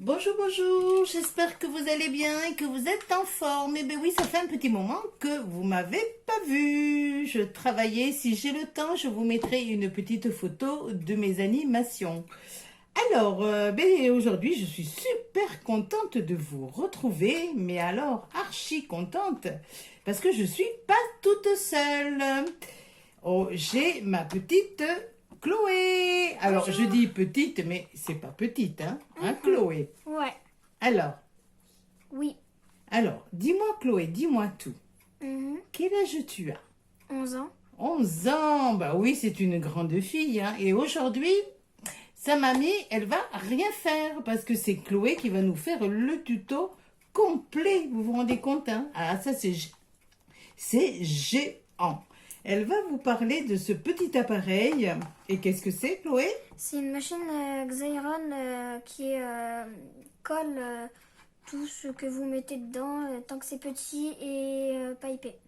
Bonjour, bonjour, j'espère que vous allez bien et que vous êtes en forme. Eh bien oui, ça fait un petit moment que vous m'avez pas vu. Je travaillais, si j'ai le temps, je vous mettrai une petite photo de mes animations. Alors, aujourd'hui, je suis super contente de vous retrouver, mais alors archi contente, parce que je suis pas toute seule. Oh, j'ai ma petite Chloé. Alors, je dis petite, mais c'est pas petite, hein, Chloé. Ouais. Alors, Oui. dis-moi Chloé, dis-moi tout. Mhm. Quel âge tu as? 11 ans. 11 ans. Bah oui, c'est une grande fille, hein. Et aujourd'hui, sa mamie, elle va rien faire parce que c'est Chloé qui va nous faire le tuto complet. Vous vous rendez compte, hein? Ah, ça, c'est géant. Elle va vous parler de ce petit appareil. Et qu'est-ce que c'est, Chloé? C'est une machine Xyron qui colle tout ce que vous mettez dedans tant que c'est petit et pas épais.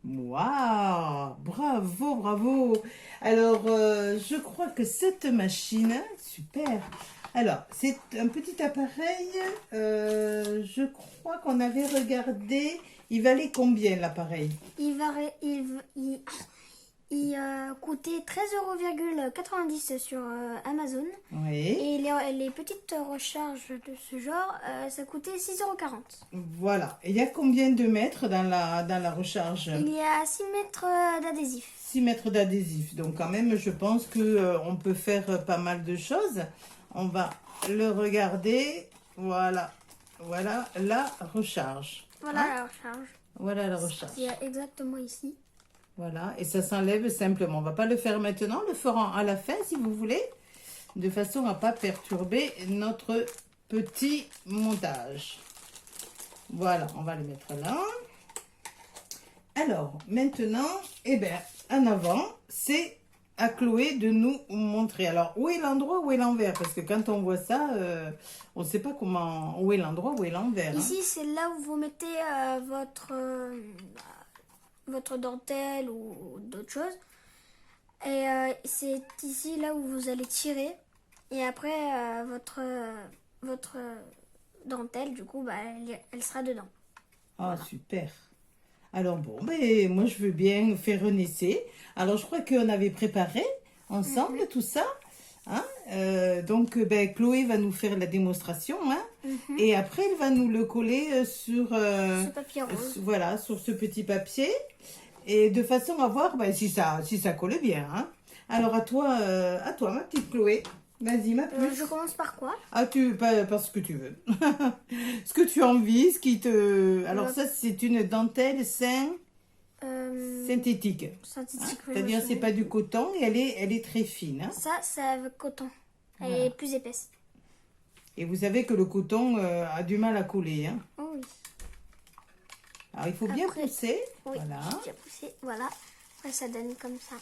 Waouh, bravo, bravo. Alors, je crois que cette machine, super. Alors, c'est un petit appareil, je crois qu'on avait regardé, il valait combien l'appareil? Il coûtait 13,90 € sur Amazon. Oui, Et les petites recharges de ce genre, ça coûtait 6,40 €. voilà. Et il y a combien de mètres dans la recharge? Il y a 6 mètres d'adhésif. 6 mètres d'adhésif. Donc quand même, je pense que on peut faire pas mal de choses. On va le regarder. Voilà. Voilà la recharge. Voilà Hein? la recharge. Voilà la recharge. Il y a exactement ici. Voilà. Et ça s'enlève simplement. On va pas le faire maintenant. On le fera à la fin si vous voulez. De façon à pas perturber notre petit montage. Voilà. On va le mettre là. Alors, maintenant, eh bien, en avant, c'est à Chloé de nous montrer. Alors, où est l'endroit, où est l'envers? Parce que quand on voit ça, on ne sait pas comment, où est l'endroit, où est l'envers. Hein. Ici, c'est là où vous mettez votre dentelle ou d'autres choses. Et c'est ici, là où vous allez tirer. Et après, votre dentelle, du coup, elle sera dedans. Ah, super. Alors, bon, ben, moi, je veux bien faire un essai. Alors, je crois qu'on avait préparé ensemble tout ça. Hein. Donc, ben, Chloé va nous faire la démonstration. Hein. Et après, elle va nous le coller sur, Ce papier rose. voilà, sur ce petit papier. Et de façon à voir ben, si ça colle bien. Hein. Alors, à toi, ma petite Chloé. Vas-y, ma puce. Je commence par quoi? Ah, parce que tu veux. Ce que tu as envie, ce qui te... Alors ça, c'est une dentelle synthétique. Synthétique. Hein. C'est-à-dire, c'est pas du coton et elle est très fine. Hein. Ça, c'est avec coton. Elle est plus épaisse. Et vous savez que le coton a du mal à couler. Hein. Oh oui. Alors, il faut bien Après, pousser. Oui, Voilà. j'ai déjà poussé. Voilà. Après, ça donne comme ça.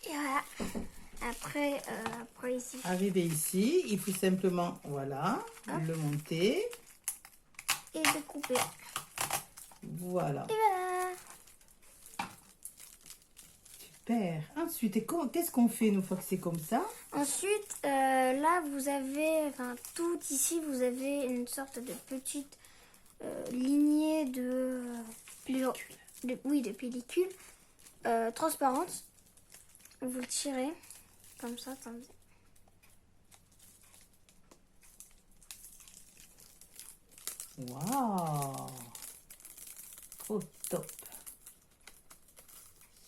Et voilà. Après ici. Arrivé ici, il faut simplement, voilà, le monter. Et découper. Voilà. Et voilà. Super. Ensuite, qu'est-ce qu'on fait une fois que c'est comme ça? Ensuite, là, vous avez, tout ici, vous avez une sorte de petite lignée de pellicule transparente. Vous le tirez comme ça, attendez. Waouh! Trop top!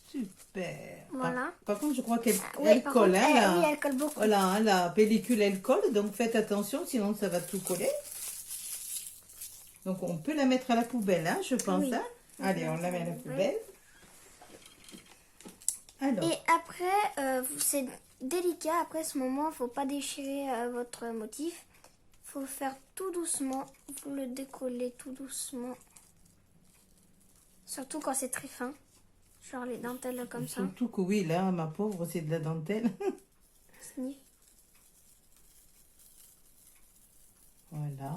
Super! Voilà. Par contre, je crois qu'elle Oui, par colle. contre, Hein, oui, elle colle beaucoup. voilà, hein, la pellicule, elle colle. Donc, faites attention, sinon ça va tout coller. Donc, on peut la mettre à la poubelle, hein, je pense. Oui. Hein? Allez, on la met à la poubelle. Alors, Et après, c'est délicat. Après ce moment, il ne faut pas déchirer votre motif. Il faut faire tout doucement. Vous le décollez tout doucement. Surtout quand c'est très fin. Genre les dentelles comme ça. surtout que oui, là, ma pauvre, c'est de la dentelle. Sniff. Voilà.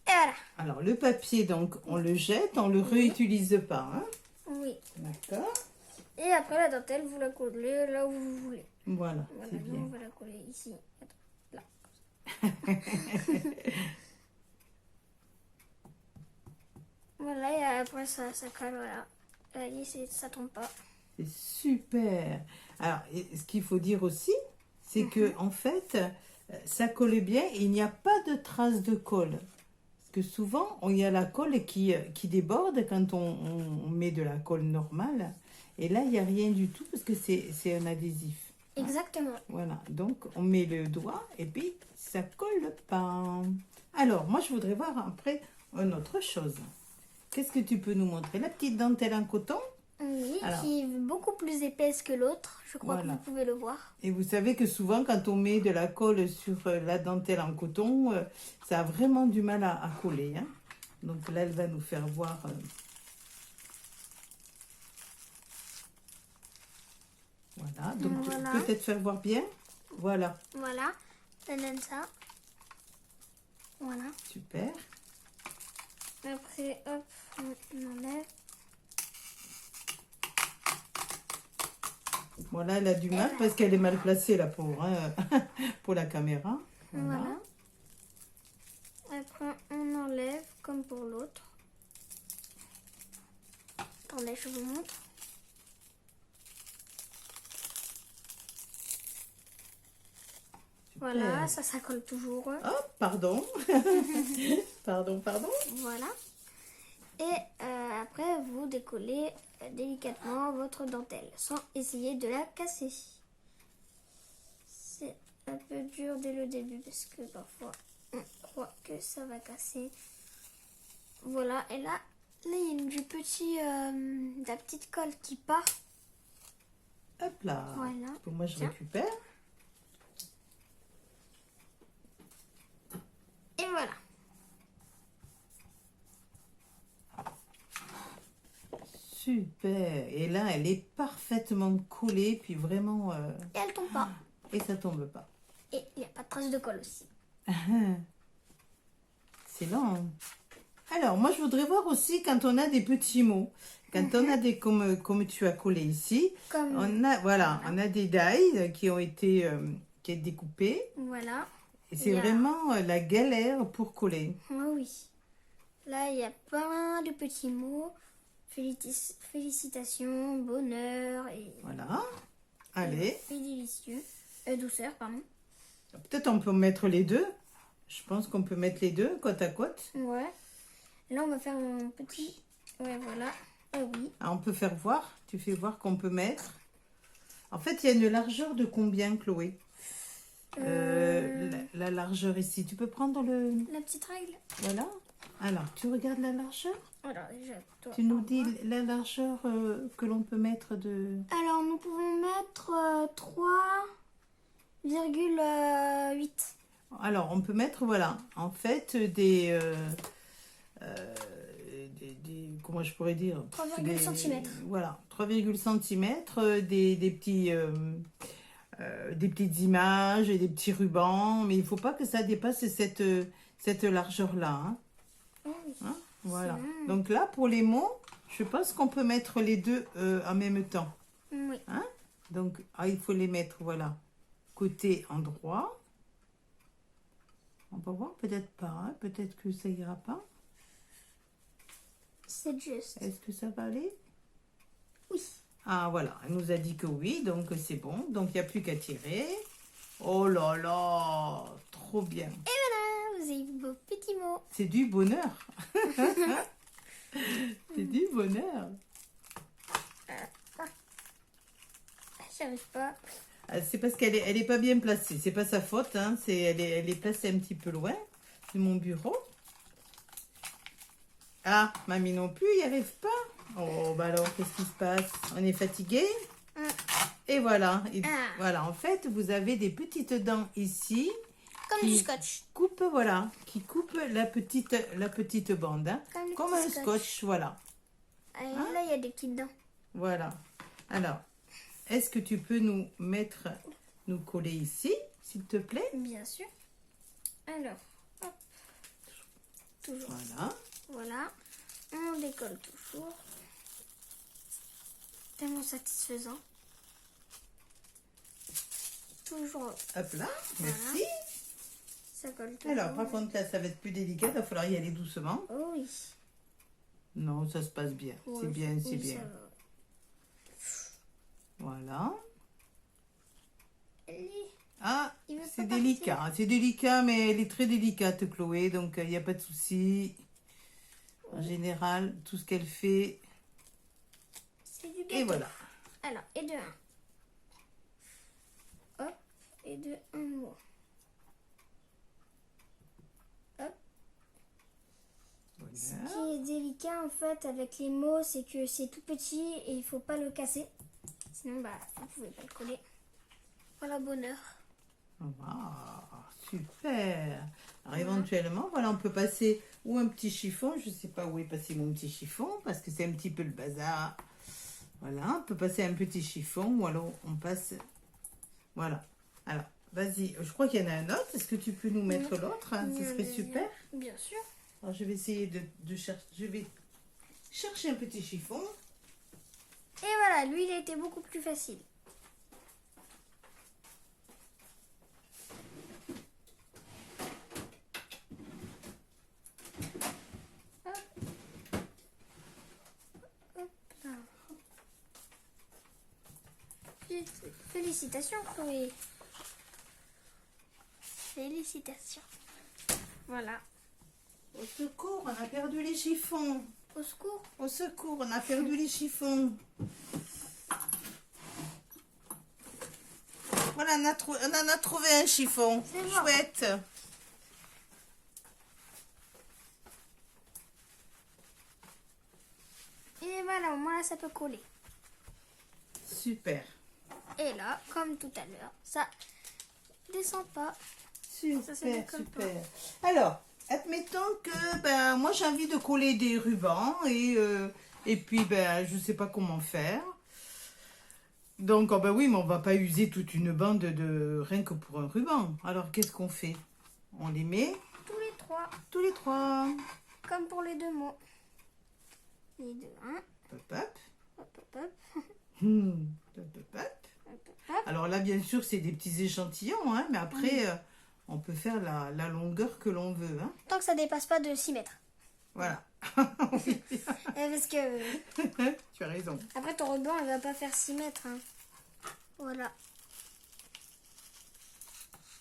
Et voilà. Alors, le papier, donc, on le jette, on le réutilise pas. Hein? Oui. D'accord. Et après la dentelle, vous la collez là où vous voulez. Voilà, Voilà, c'est nous bien. on va la coller ici. Attends, là. Voilà, et après ça colle, voilà. La lisse, ça tombe pas. C'est super. Alors, ce qu'il faut dire aussi, c'est que en fait, ça colle bien et il n'y a pas de traces de colle. Parce que souvent, il y a la colle qui déborde quand on met de la colle normale. Et là, il n'y a rien du tout parce que c'est un adhésif. Exactement. Voilà, donc on met le doigt et puis ça colle pas. Alors, moi, je voudrais voir après une autre chose. Qu'est-ce que tu peux nous montrer? La petite dentelle en coton? Oui, Alors. qui est beaucoup plus épaisse que l'autre. Je crois Voilà. que vous pouvez le voir. Et vous savez que souvent, quand on met de la colle sur la dentelle en coton, ça a vraiment du mal à coller. Hein. Donc là, elle va nous faire voir. Voilà. Donc Voilà. peut-être faire voir bien. Voilà. Voilà, ça donne ça. Voilà. Super. Après, hop, on enlève. Voilà, elle a du mal parce qu'elle est mal placée, la pauvre, hein, pour la caméra. Voilà. Après, on enlève comme pour l'autre. Attendez, je vous montre. Voilà, ça colle toujours. Oh, pardon. Pardon. Voilà. Et après, vous décollez délicatement votre dentelle sans essayer de la casser. C'est un peu dur dès le début parce que parfois on croit que ça va casser. Voilà, et là il y a de la petite colle qui part. Hop là. Voilà. Donc, moi, je Tiens. récupère. Et voilà. Super. Et là, elle est parfaitement collée, puis vraiment... Et elle tombe pas. et ça tombe pas. Et il n'y a pas de trace de colle aussi. C'est lent. Alors, moi, je voudrais voir aussi quand on a des petits mots. Quand on a des, comme tu as collé ici, Comme on a des die qui ont été découpés. voilà. Et c'est Il y a- vraiment la galère pour coller. Ah oui. Là, il y a plein de petits mots. Félicitations, bonheur et Voilà. Allez. délicieux. Douceur, pardon. Peut-être on peut mettre les deux. Je pense qu'on peut mettre les deux côte à côte. Ouais. Là, on va faire un petit... Ouais, voilà. Ah oui. Ah, on peut faire voir. Tu fais voir qu'on peut mettre. En fait, il y a une largeur de combien, Chloé? La largeur ici. Tu peux prendre le... La petite règle. Voilà. Alors, tu regardes la largeur? Alors, déjà, toi. Tu nous dis la largeur que l'on peut mettre de... Alors, nous pouvons mettre 3,8. Alors, on peut mettre, voilà, en fait, comment je pourrais dire? 3,5 centimètres. Voilà, 3,5 centimètres, des petites images et des petits rubans, mais il ne faut pas que ça dépasse cette largeur-là. Hein. Oh oui. Hein, voilà. bon. Donc là, pour les mots, je pense qu'on peut mettre les deux en même temps. Oui. Hein? Donc, il faut les mettre, voilà, côté endroit. On va voir, peut-être pas, hein? Peut-être que ça ira pas. C'est juste. Est-ce que ça va aller? Oui. Ah, voilà, elle nous a dit que oui, donc c'est bon. Donc, il n'y a plus qu'à tirer. Oh là là, trop bien. Et voilà, vous avez vos petits mots. C'est du bonheur. C'est du bonheur. J'arrive pas. C'est parce qu'elle est pas bien placée. C'est pas sa faute. Hein. Elle est placée un petit peu loin de mon bureau. Ah, mamie non plus, il n'y arrive pas. Oh, bah alors, qu'est-ce qui se passe? On est fatigué. Et voilà. Voilà, en fait, vous avez des petites dents ici. Comme du scotch. Qui coupent la petite bande. Hein. Comme le Comme petit un scotch, voilà. Et là, il y a des petites dents. Voilà. Alors, est-ce que tu peux nous coller ici, s'il te plaît? Bien sûr. Alors, hop. Toujours. Voilà. Voilà. On décolle toujours. Tellement satisfaisant. Toujours. Hop là, merci. Ça colle tout. Alors, par contre, là, ça va être plus délicat. Il va falloir y aller doucement. Oh oui. Non, ça se passe bien. Ouais, C'est bien, c'est oui, bien. ça va. Voilà. Allez. Ah, Il veut c'est pas délicat. C'est délicat, mais elle est très délicate, Chloé. Donc, il n'y a pas de souci. En général, tout ce qu'elle fait. C'est du gâteau. Et voilà. Alors, et de 1. Hop. Et de 1 mot. Hop. Voilà. Ce qui est délicat en fait avec les mots, c'est que c'est tout petit et il faut pas le casser. Sinon, bah, vous pouvez pas le coller. Voilà, bonheur. Ah, super. Alors, éventuellement, voilà, on peut passer ou un petit chiffon. Je ne sais pas où est passé mon petit chiffon parce que c'est un petit peu le bazar. Voilà, on peut passer un petit chiffon ou alors on passe... Voilà. Alors, vas-y. Je crois qu'il y en a un autre. Est-ce que tu peux nous mettre l'autre? Ce serait super. Bien sûr. Alors, je vais essayer de chercher... Je vais chercher un petit chiffon. Et voilà, lui, il a été beaucoup plus facile. Hop. Hop là. Félicitations, Chloé. Félicitations. Voilà. Au secours, on a perdu les chiffons. Au secours. Au secours, on a perdu les chiffons. Voilà, on en a trouvé un chiffon. C'est bon. Chouette. Et voilà, au moins là, ça peut coller. Super. Et là, comme tout à l'heure, ça descend pas. Ça, c'est Super, décolle super. Alors, admettons que ben, moi j'ai envie de coller des rubans et puis ben, je sais pas comment faire. Donc, oh ben oui, mais on va pas user toute une bande de rien que pour un ruban. Alors, qu'est-ce qu'on fait? On les met Tous les trois, tous les trois. comme pour les deux mots. Les deux, hein. Hop, hop. Hop, hop, hop. Hop, hop, hop. Hop, hop, hop. Alors là, bien sûr, c'est des petits échantillons, hein, mais après, on peut faire la longueur que l'on veut. Hein. Tant que ça dépasse pas de 6 mètres. Voilà. Parce que Tu as raison. après ton ruban, il va pas faire 6 mètres. Hein. Voilà.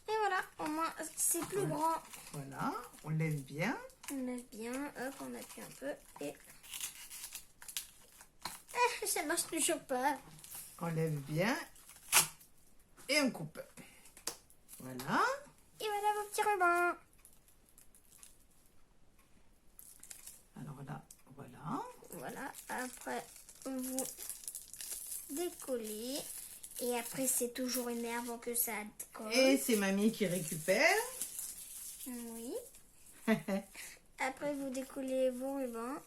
Et voilà, au moins c'est plus grand. Voilà, on lève bien. On lève bien, hop, on appuie un peu et... Ah, ça marche toujours pas. On lève bien. Et on coupe. Voilà. Et voilà vos petits rubans. Alors là, voilà. Voilà, après vous décollez. Et après c'est toujours énervant que ça décolle. Et c'est mamie qui récupère. Oui. Après vous décollez vos rubans.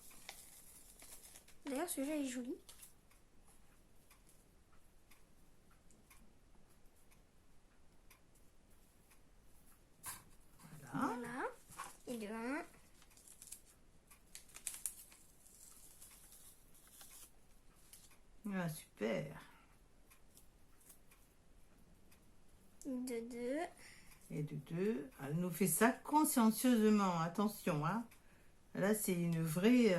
D'ailleurs celui-là est joli. Voilà. Voilà. Et de 1. Ah, super. De 2. Et de 2. Elle nous fait ça consciencieusement. Attention, hein. Là, c'est une vraie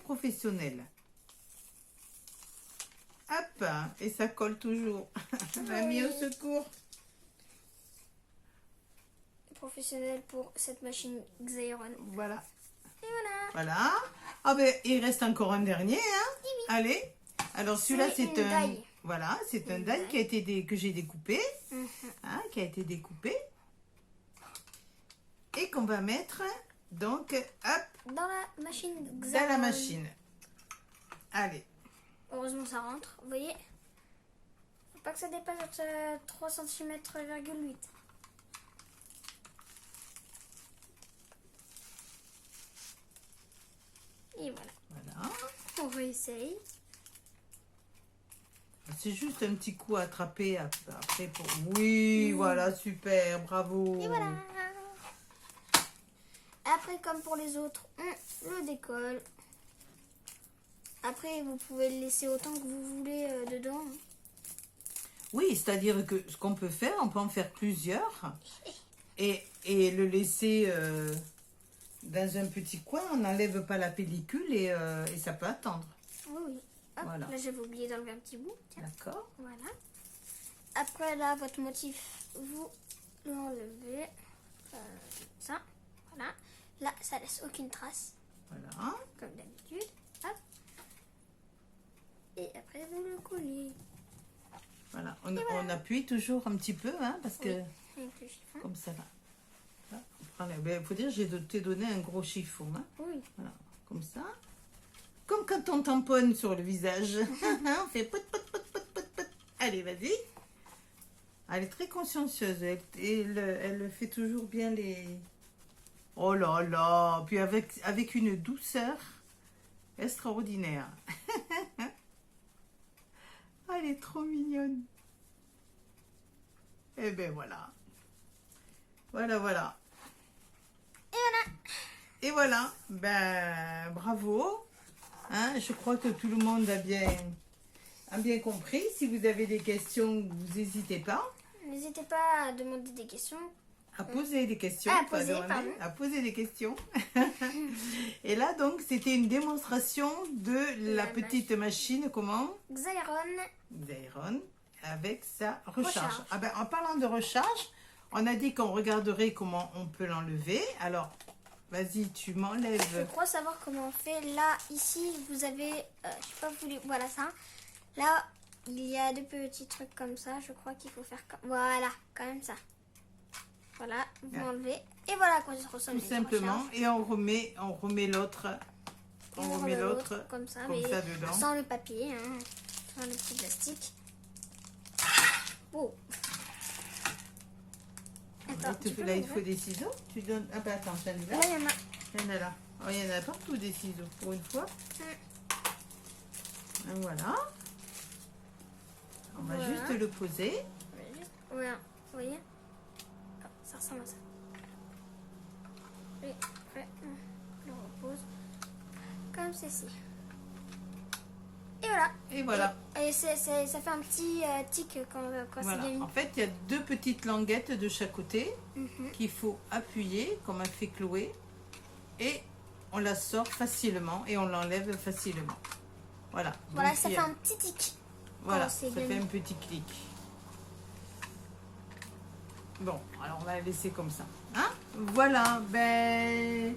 professionnelle. Hop. Et ça colle toujours. Mamie, au secours. Professionnel pour cette machine Xeron. Voilà. Et voilà. Voilà. Ah ben, il reste encore un dernier, hein. Allez. Alors celui-là, C'est c'est une un... die. Voilà, c'est un Une die die. qui a été que j'ai découpé. Mhm. Hein, qui a été découpé. Et qu'on va mettre, donc, hop, Dans la machine Xeron. dans la machine. Allez. Heureusement ça rentre. Vous voyez? Faut pas que ça dépasse 3 cm,8. Et voilà. Voilà. On réessaye. C'est juste un petit coup à attraper après pour... Oui, voilà, super, bravo. Et voilà. Après, comme pour les autres, on le décolle. Après, vous pouvez le laisser autant que vous voulez dedans. Oui, c'est-à-dire que ce qu'on peut faire, on peut en faire plusieurs et le laisser dans un petit coin. On n'enlève pas la pellicule et ça peut attendre. Oui, oui. Hop, Voilà. là, j'avais oublié d'enlever un petit bout. Tiens. D'accord. Voilà. Après, là, votre motif, vous l'enlevez. Ça. Voilà. Là, ça laisse aucune trace, Voilà. comme d'habitude. Hop. Et après, vous le collez. Voilà. On appuie toujours un petit peu, hein, parce que Avec le chiffon. comme ça va. Là, il faut dire, j'ai t'ai donné un gros chiffon. Hein. Oui. Voilà. Comme ça. Comme quand on tamponne sur le visage. On fait pot, pot, pot, pot, pot, pot. Allez, vas-y. Elle est très consciencieuse. Elle fait toujours bien les... Oh là là. Puis avec une douceur extraordinaire. Elle est trop mignonne. Et ben voilà. Voilà, voilà. Et voilà. Et voilà. Ben, bravo. Hein, je crois que tout le monde a bien compris. Si vous avez des questions, vous n'hésitez pas N'hésitez pas à demander des questions. à poser des questions. À pas poser, demander, pardon. à poser des questions. Et là, donc, c'était une démonstration de la petite machine, comment? Xyron. Avec sa recharge. Recharge. Ah ben, en parlant de recharge, on a dit qu'on regarderait comment on peut l'enlever. Alors, vas-y, tu Je m'enlèves. crois savoir comment on fait. Là, ici, vous avez... je sais pas, voilà ça. Là, il y a deux petits trucs comme ça. Je crois qu'il faut faire comme... Voilà, comme ça. Voilà, vous Bien. enlevez. Et voilà à quoi ça ressemble. Tout une simplement. recharge. Et on remet l'autre. On remet l'autre comme ça, comme mais ça dedans. sans le papier, hein, sans le petit plastique. Oh. Attends, tu peux Là, il l'ouvrir faut des ciseaux. Tu donnes. Ah ben attends, j'en ai là. Là, il y en a. Il y en a là. Oh, il y en a partout des ciseaux pour une fois. Et voilà. On va Voilà. juste le poser. Voilà, vous voyez. Ah, ça ressemble à ça. Et après, on le repose comme ceci. Et voilà. Et voilà. Et ça fait un petit tic quand Voilà. c'est bien mis. En fait, il y a deux petites languettes de chaque côté Mhm. qu'il faut appuyer, comme a fait Chloé. Et on la sort facilement et on l'enlève facilement. Voilà. Voilà, Donc, ça il y fait a- un petit tic. Voilà, quand c'est ça bien fait mis. un petit clic. Bon, alors on va la laisser comme ça. Hein? Voilà, ben...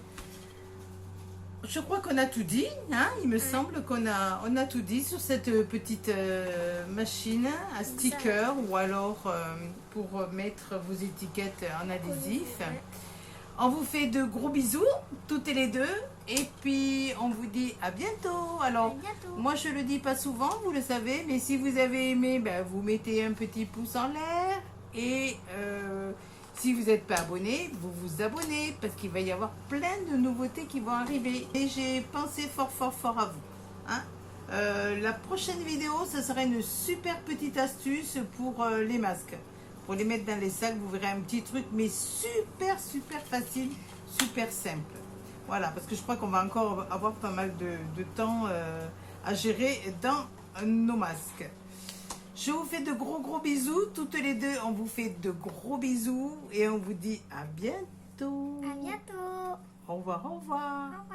Je crois qu'on a tout dit, hein? Il me semble qu'on on a tout dit sur cette petite machine à sticker ou alors pour mettre vos étiquettes en adhésif. Ouais. On vous fait de gros bisous, toutes les deux, et puis on vous dit à bientôt. Alors, À bientôt. moi je le dis pas souvent, vous le savez, mais si vous avez aimé, ben, vous mettez un petit pouce en l'air et si vous n'êtes pas abonné, vous vous abonnez parce qu'il va y avoir plein de nouveautés qui vont arriver. Et j'ai pensé fort fort fort à vous. Hein. La prochaine vidéo, ce sera une super petite astuce pour les masques. Pour les mettre dans les sacs, vous verrez un petit truc, mais super super facile, super simple. Voilà, parce que je crois qu'on va encore avoir pas mal de temps à gérer dans nos masques. Je vous fais de gros bisous, toutes les deux, on vous fait de gros bisous et on vous dit à bientôt. À bientôt. Au revoir, au revoir. Au revoir.